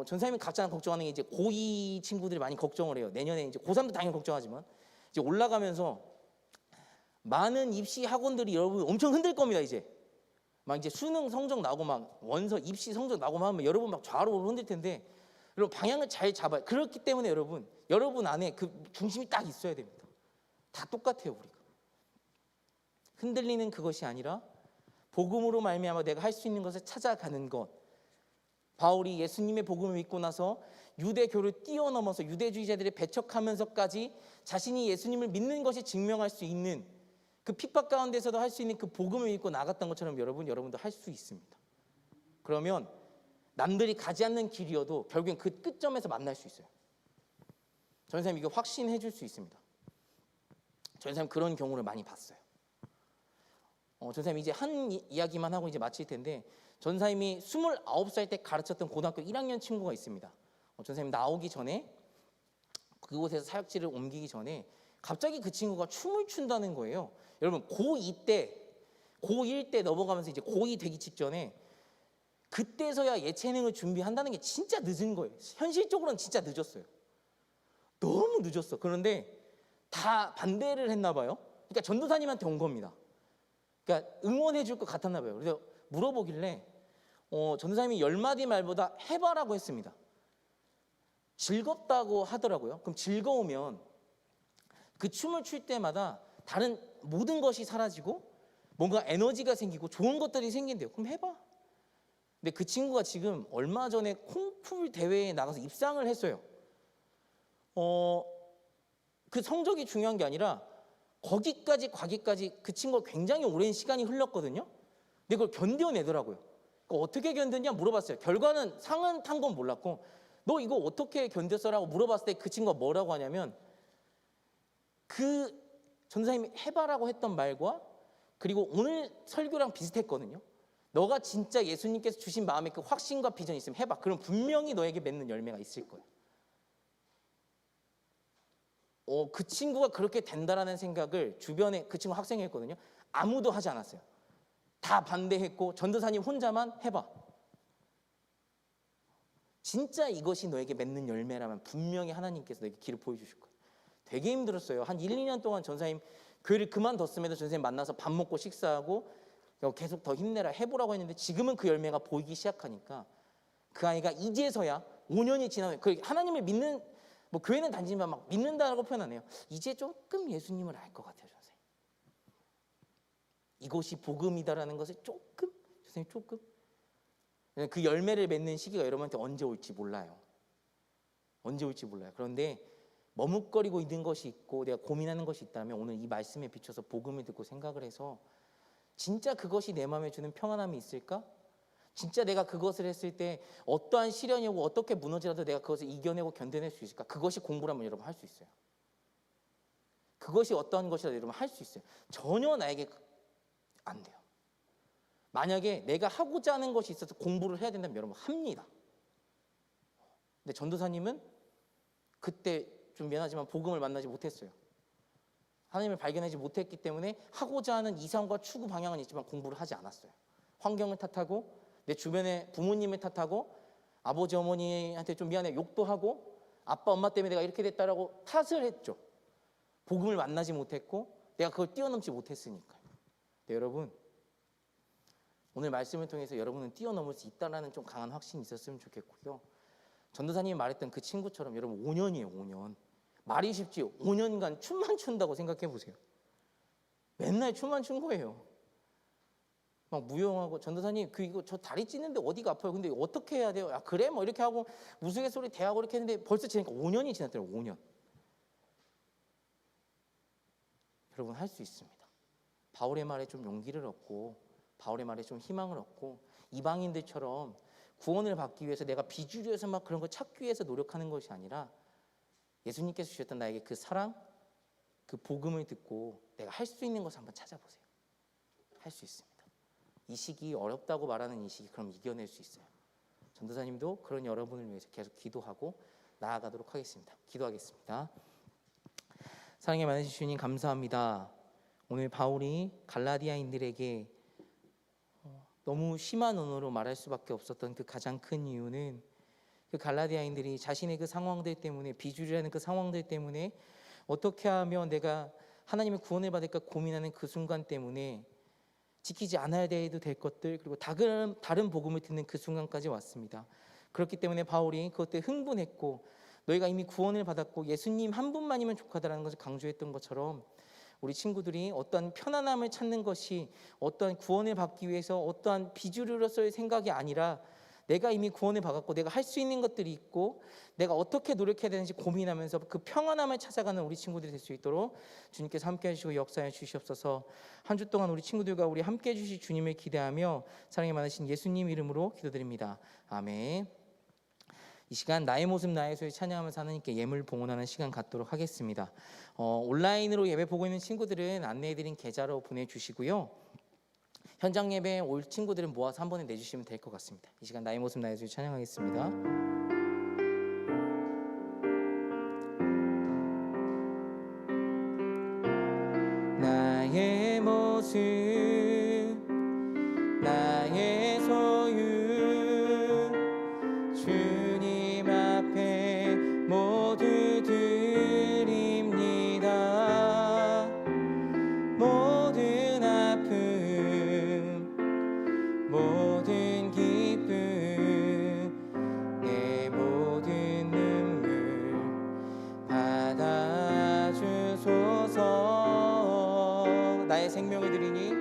전사님이 가장 걱정하는 게 이제 고2 친구들이 많이 걱정을 해요. 내년에 이제 고3도 당연히 걱정하지만 이제 올라가면서 많은 입시 학원들이 여러분 엄청 흔들 겁니다. 이제 막 이제 수능 성적 나고 막 원서 입시 성적 나고 막 하면 여러분 막 좌우로 흔들 텐데 여러분 방향을 잘 잡아요. 그렇기 때문에 여러분 안에 그 중심이 딱 있어야 됩니다. 다 똑같아요. 우리가 흔들리는 그것이 아니라 복음으로 말미암아 내가 할 수 있는 것을 찾아가는 것. 바울이 예수님의 복음을 믿고 나서 유대교를 뛰어넘어서 유대주의자들을 배척하면서까지 자신이 예수님을 믿는 것이 증명할 수 있는 그 핍박 가운데서도 할 수 있는 그 복음을 믿고 나갔던 것처럼 여러분도 할 수 있습니다. 그러면 남들이 가지 않는 길이어도 결국엔 그 끝점에서 만날 수 있어요. 전사님 이거 확신해 줄 수 있습니다. 전사님 그런 경우를 많이 봤어요. 전사님 이제 한 이야기만 하고 이제 마칠 텐데 전사님이 29살 때 가르쳤던 고등학교 1학년 친구가 있습니다. 전사님 나오기 전에 그곳에서 사역지를 옮기기 전에 갑자기 그 친구가 춤을 춘다는 거예요. 여러분 고2 때 고1 때 넘어가면서 이제 고2 되기 직전에 그때서야 예체능을 준비한다는 게 진짜 늦은 거예요. 현실적으로는 진짜 늦었어요. 너무 늦었어. 그런데 다 반대를 했나 봐요. 그러니까 전도사님한테 온 겁니다. 그러니까 응원해 줄 것 같았나 봐요. 그래서 물어보길래 전도사님이 10마디 말보다 해봐라고 했습니다. 즐겁다고 하더라고요. 그럼 즐거우면 그 춤을 출 때마다 다른 모든 것이 사라지고 뭔가 에너지가 생기고 좋은 것들이 생긴대요. 그럼 해봐. 근데 그 친구가 지금 얼마 전에 콩쿨 대회에 나가서 입상을 했어요. 그 성적이 중요한 게 아니라 거기까지 가기까지 그 친구가 굉장히 오랜 시간이 흘렀거든요. 근데 그걸 견뎌내더라고요. 그러니까 어떻게 견뎠냐 물어봤어요. 결과는 상은 탄 건 몰랐고 너 이거 어떻게 견뎠어라고 물어봤을 때 그 친구가 뭐라고 하냐면 그 전도사님이 해봐라고 했던 말과 그리고 오늘 설교랑 비슷했거든요. 너가 진짜 예수님께서 주신 마음에 그 확신과 비전이 있으면 해봐. 그럼 분명히 너에게 맺는 열매가 있을 거예요. 그 친구가 그렇게 된다라는 생각을 주변에 그 친구 학생이었거든요. 아무도 하지 않았어요. 다 반대했고 전도사님 혼자만 해봐. 진짜 이것이 너에게 맺는 열매라면 분명히 하나님께서 너에게 길을 보여주실 거예요. 되게 힘들었어요. 한 1, 2년 동안 전사님 교회를 그만뒀음에도 전사님 만나서 밥 먹고 식사하고 계속 더 힘내라 해보라고 했는데 지금은 그 열매가 보이기 시작하니까 그 아이가 이제서야 5년이 지나면 그 하나님을 믿는 뭐 교회는 단지만 막 믿는다라고 표현하네요. 이제 조금 예수님을 알 것 같아요, 선생님. 이것이 복음이다라는 것을 선생님 조금 그 열매를 맺는 시기가 여러분한테 언제 올지 몰라요. 언제 올지 몰라요. 그런데 머뭇거리고 있는 것이 있고 내가 고민하는 것이 있다면 오늘 이 말씀에 비춰서 복음을 듣고 생각을 해서 진짜 그것이 내 마음에 주는 평안함이 있을까? 진짜 내가 그것을 했을 때 어떠한 시련이 오고 어떻게 무너지라도 내가 그것을 이겨내고 견뎌낼 수 있을까? 그것이 공부라면 여러분 할 수 있어요. 그것이 어떠한 것이라도 여러분 할 수 있어요. 전혀 나에게 안 돼요. 만약에 내가 하고자 하는 것이 있어서 공부를 해야 된다면 여러분 합니다. 근데 전도사님은 그때 좀 미안하지만 복음을 만나지 못했어요. 하나님을 발견하지 못했기 때문에 하고자 하는 이상과 추구 방향은 있지만 공부를 하지 않았어요. 환경을 탓하고 내 주변의 부모님을 탓하고 아버지 어머니한테 좀 미안해 욕도 하고 아빠 엄마 때문에 내가 이렇게 됐다라고 탓을 했죠. 복음을 만나지 못했고 내가 그걸 뛰어넘지 못했으니까요. 네, 여러분 오늘 말씀을 통해서 여러분은 뛰어넘을 수 있다는 좀 강한 확신이 있었으면 좋겠고요. 전도사님이 말했던 그 친구처럼 여러분 5년이에요. 5년. 말이 쉽지 5년간 춤만 춘다고 생각해 보세요. 맨날 춤만 춘 거예요. 막 무용하고 전도사님 이거 저 다리 찢는데 어디가 아파요? 근데 어떻게 해야 돼요? 아 그래? 뭐 이렇게 하고 우스갯소리 대하고 이렇게 했는데 벌써 지나니까 5년이 지났더라고요. 5년. 여러분 할 수 있습니다. 바울의 말에 좀 용기를 얻고 바울의 말에 좀 희망을 얻고 이방인들처럼 구원을 받기 위해서 내가 비주류에서 막 그런 걸 찾기 위해서 노력하는 것이 아니라 예수님께서 주셨던 나에게 그 사랑, 그 복음을 듣고 내가 할 수 있는 것을 한번 찾아보세요. 할 수 있습니다. 이 시기 어렵다고 말하는 이 시기 그럼 이겨낼 수 있어요. 전도사님도 그런 여러분을 위해서 계속 기도하고 나아가도록 하겠습니다. 기도하겠습니다. 사랑에 많으신 주님 감사합니다. 오늘 바울이 갈라디아인들에게 너무 심한 언어로 말할 수밖에 없었던 그 가장 큰 이유는 그 갈라디아인들이 자신의 그 상황들 때문에 비주류라는 그 상황들 때문에 어떻게 하면 내가 하나님의 구원을 받을까 고민하는 그 순간 때문에 지키지 않아야 돼도 될 것들 그리고 다른 복음을 듣는 그 순간까지 왔습니다. 그렇기 때문에 바울이 그것 때문에 흥분했고 너희가 이미 구원을 받았고 예수님 한 분만이면 족하다라는 것을 강조했던 것처럼 우리 친구들이 어떠한 편안함을 찾는 것이 어떠한 구원을 받기 위해서 어떠한 비주류로서의 생각이 아니라 내가 이미 구원을 받았고 내가 할 수 있는 것들이 있고 내가 어떻게 노력해야 되는지 고민하면서 그 평안함을 찾아가는 우리 친구들이 될 수 있도록 주님께서 함께해 주시고 역사해 주시옵소서. 한 주 동안 우리 친구들과 우리 함께해 주실 주님을 기대하며 사랑이 많으신 예수님 이름으로 기도드립니다. 아멘. 이 시간 나의 모습 나의 소리 찬양하면서 하나님께 예물 봉헌하는 시간 갖도록 하겠습니다. 온라인으로 예배 보고 있는 친구들은 안내해드린 계좌로 보내주시고요. 현장 예배 올 친구들은 모아서 한 번에 내주시면 될 것 같습니다. 이 시간 나의 모습 나의 소리 찬양하겠습니다. 나의 모습 나의 소유 주님 앞에 모두 드립니다. 모든 아픔 모든 기쁨 내 모든 눈물 받아주소서. 나의 생명을 드리니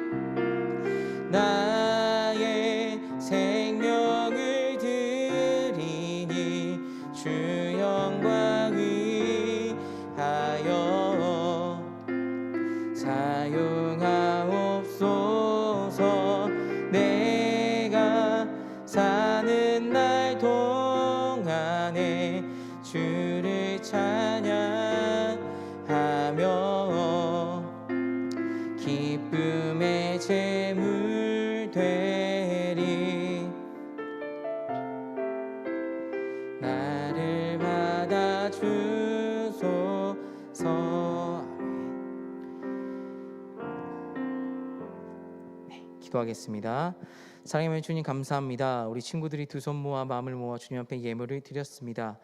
나의 생명을 드리니 주 영광 위하여 사용하옵소서. 내가 사는 날 동안에 주를 찬양하며 기쁨의 제물 되리. 나를 받아주소서. 네, 기도하겠습니다. 사랑하는 주님 감사합니다. 우리 친구들이 두 손 모아 마음을 모아 주님 앞에 예물을 드렸습니다.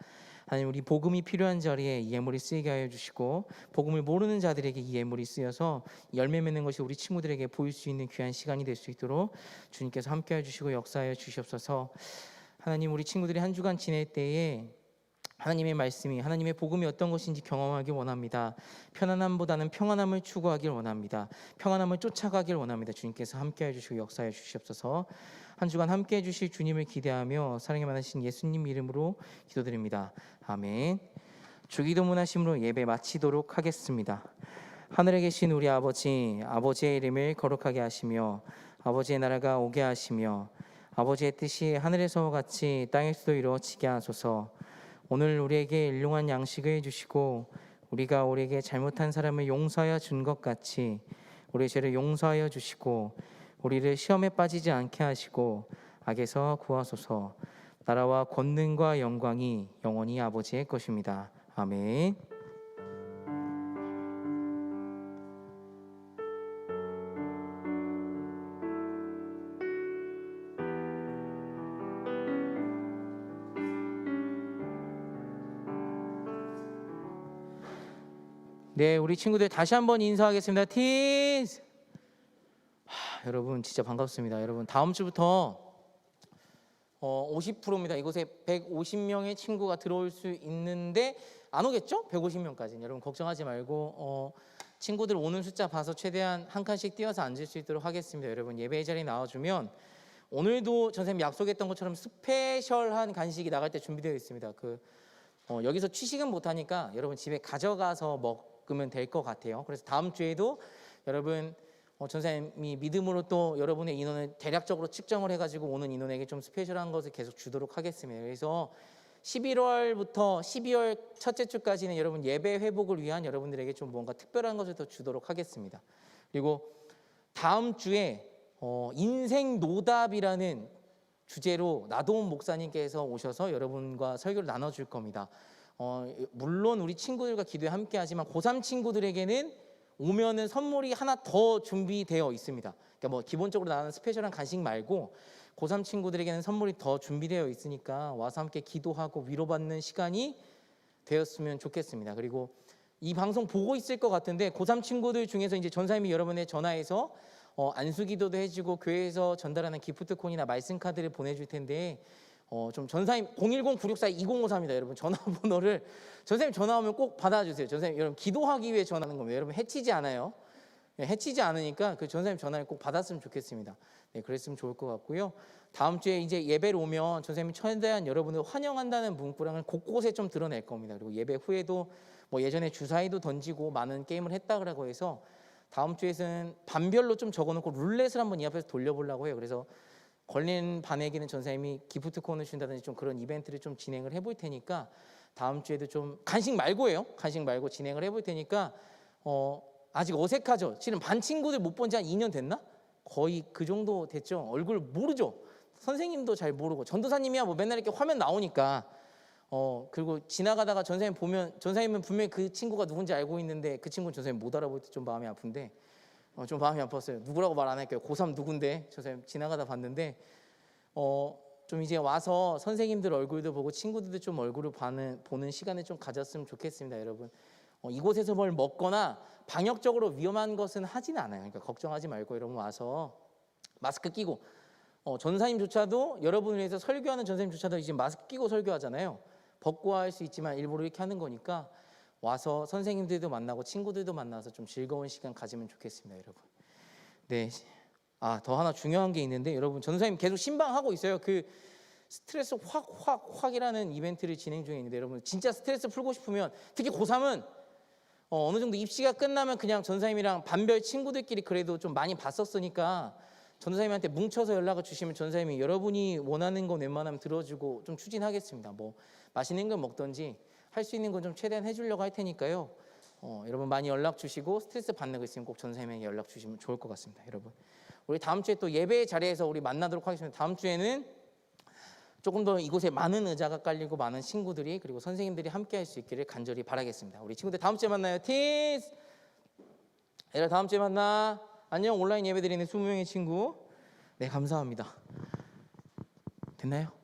하나님 우리 복음이 필요한 자리에 이 예물이 쓰이게 하여 주시고 복음을 모르는 자들에게 이 예물이 쓰여서 열매 맺는 것이 우리 친구들에게 보일 수 있는 귀한 시간이 될 수 있도록 주님께서 함께해 주시고 역사하여 주시옵소서. 하나님 우리 친구들이 한 주간 지낼 때에 하나님의 말씀이 하나님의 복음이 어떤 것인지 경험하길 원합니다. 편안함보다는 평안함을 추구하길 원합니다. 평안함을 쫓아가길 원합니다. 주님께서 함께해 주시고 역사해 주시옵소서. 한 주간 함께해 주실 주님을 기대하며 사랑에 많으신 예수님 이름으로 기도드립니다. 아멘. 주기도문하심으로 예배 마치도록 하겠습니다. 하늘에 계신 우리 아버지, 아버지의 이름을 거룩하게 하시며 아버지의 나라가 오게 하시며 아버지의 뜻이 하늘에서와 같이 땅에서도 이루어지게 하소서. 오늘 우리에게 일용할 양식을 주시고 우리가 우리에게 잘못한 사람을 용서하여 준 것 같이 우리의 죄를 용서하여 주시고 우리를 시험에 빠지지 않게 하시고 악에서 구하소서. 나라와 권능과 영광이 영원히 아버지의 것입니다. 아멘. 네, 우리 친구들 다시 한번 인사하겠습니다. 티스. 여러분 진짜 반갑습니다. 여러분 다음 주부터 50%입니다. 이곳에 150명의 친구가 들어올 수 있는데 안 오겠죠? 150명까지는. 여러분 걱정하지 말고 친구들 오는 숫자 봐서 최대한 한 칸씩 띄어서 앉을 수 있도록 하겠습니다. 여러분 예배 자리 나와주면 오늘도 전선생님이 약속했던 것처럼 스페셜한 간식이 나갈 때 준비되어 있습니다. 여기서 취식은 못하니까 여러분 집에 가져가서 먹으면 될 것 같아요. 그래서 다음 주에도 여러분 전사님이 믿음으로 또 여러분의 인원을 대략적으로 측정을 해가지고 오는 인원에게 좀 스페셜한 것을 계속 주도록 하겠습니다. 그래서 11월부터 12월 첫째 주까지는 여러분 예배 회복을 위한 여러분들에게 좀 뭔가 특별한 것을 더 주도록 하겠습니다. 그리고 다음 주에 인생 노답이라는 주제로 나도훈 목사님께서 오셔서 여러분과 설교를 나눠줄 겁니다. 물론 우리 친구들과 기도에 함께하지만 고3 친구들에게는 오면은 선물이 하나 더 준비되어 있습니다. 그러니까 뭐 기본적으로 나는 스페셜한 간식 말고 고3 친구들에게는 선물이 더 준비되어 있으니까 와서 함께 기도하고 위로받는 시간이 되었으면 좋겠습니다. 그리고 이 방송 보고 있을 것 같은데 고3 친구들 중에서 이제 전사님이 여러분의 전화해서 안수기도도 해주고 교회에서 전달하는 기프트콘이나 말씀 카드를 보내줄 텐데 좀 전사님 010-964-2053입니다. 여러분 전화번호를 전사님 전화 오면 꼭 받아주세요. 전사님 여러분 기도하기 위해 전화하는 겁니다. 여러분 해치지 않아요. 해치지 않으니까 그 전사님 전화를 꼭 받았으면 좋겠습니다. 네, 그랬으면 좋을 것 같고요. 다음 주에 이제 예배를 오면 전사님이 최대한 여러분을 환영한다는 문구랑을 곳곳에 좀 드러낼 겁니다. 그리고 예배 후에도 뭐 예전에 주사위도 던지고 많은 게임을 했다고 해서 다음 주에는 반별로 좀 적어놓고 룰렛을 한번 이 앞에서 돌려보려고 해요. 그래서 걸린 반에게는 전사님이 기프트콘을 준다든지 좀 그런 이벤트를 좀 진행을 해볼 테니까 다음 주에도 좀 간식 말고요. 간식 말고 진행을 해볼 테니까 아직 어색하죠. 실은 반 친구들 못 본 지 한 2년 됐나? 거의 그 정도 됐죠. 얼굴 모르죠. 선생님도 잘 모르고 전도사님이야 뭐 맨날 이렇게 화면 나오니까 그리고 지나가다가 전사님 보면 전사님은 분명히 그 친구가 누군지 알고 있는데 그 친구는 전사님 못 알아볼 때 좀 마음이 아픈데 좀 마음이 아팠어요. 누구라고 말 안 할게요. 고3 누군데 전사님 지나가다 봤는데 좀 이제 와서 선생님들 얼굴도 보고 친구들도 좀 얼굴을 보는 시간을 좀 가졌으면 좋겠습니다. 여러분 이곳에서 뭘 먹거나 방역적으로 위험한 것은 하지는 않아요. 그러니까 걱정하지 말고 여러분 와서 마스크 끼고 전사님조차도 여러분을 위해서 설교하는 전사님조차도 이제 마스크 끼고 설교하잖아요. 벗고 할 수 있지만 일부러 이렇게 하는 거니까 와서 선생님들도 만나고 친구들도 만나서 좀 즐거운 시간 가지면 좋겠습니다. 여러분 네, 더 하나 중요한 게 있는데 여러분 전사님 계속 신방하고 있어요. 그 스트레스 확이라는 이벤트를 진행 중에 있는데 여러분 진짜 스트레스 풀고 싶으면 특히 고3은 어느 정도 입시가 끝나면 그냥 전사님이랑 반별 친구들끼리 그래도 좀 많이 봤었으니까 전사님한테 뭉쳐서 연락을 주시면 전사님이 여러분이 원하는 건 웬만하면 들어주고 좀 추진하겠습니다. 뭐 맛있는 걸 먹던지 할 수 있는 건 좀 최대한 해주려고 할 테니까요. 여러분 많이 연락 주시고 스트레스 받는 거 있으면 꼭 전사님에게 연락 주시면 좋을 것 같습니다. 여러분 우리 다음 주에 또 예배 자리에서 우리 만나도록 하겠습니다. 다음 주에는 조금 더 이곳에 많은 의자가 깔리고 많은 친구들이 그리고 선생님들이 함께 할 수 있기를 간절히 바라겠습니다. 우리 친구들 다음 주에 만나요. 티스. 얘들아 다음 주에 만나. 안녕. 온라인 예배 드리는 20명의 친구. 네 감사합니다. 됐나요?